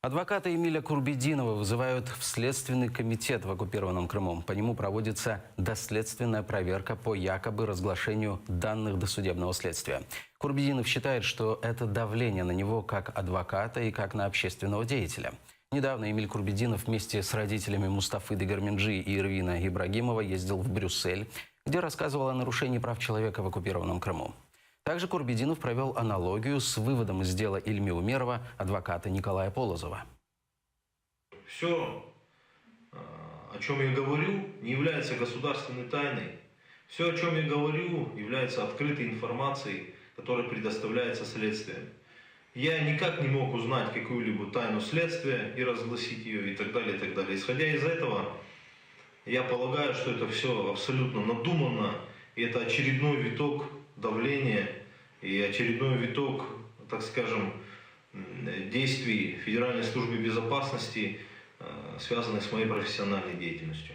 Адвоката Эмиля Курбединова вызывают в Следственный комитет в оккупированном Крыму. По нему проводится доследственная проверка по якобы разглашению данных досудебного следствия. Курбединов считает, что это давление на него как адвоката и как на общественного деятеля. Недавно Эмиль Курбединов вместе с родителями Мустафы Дегерменджи и Ирвина Ибрагимова ездил в Брюссель, где рассказывал о нарушении прав человека в оккупированном Крыму. Также Курбединов провел аналогию с выводом из дела Ильми Умерова адвоката Николая Полозова. Все, о чем я говорю, не является государственной тайной. Все, о чем я говорю, является открытой информацией, которая предоставляется следствием. Я никак не мог узнать какую-либо тайну следствия и разгласить ее и так далее, и так далее. Исходя из этого, я полагаю, что это все абсолютно надуманно, и это очередной виток давления и очередной виток, так скажем, действий Федеральной службы безопасности, связанных с моей профессиональной деятельностью.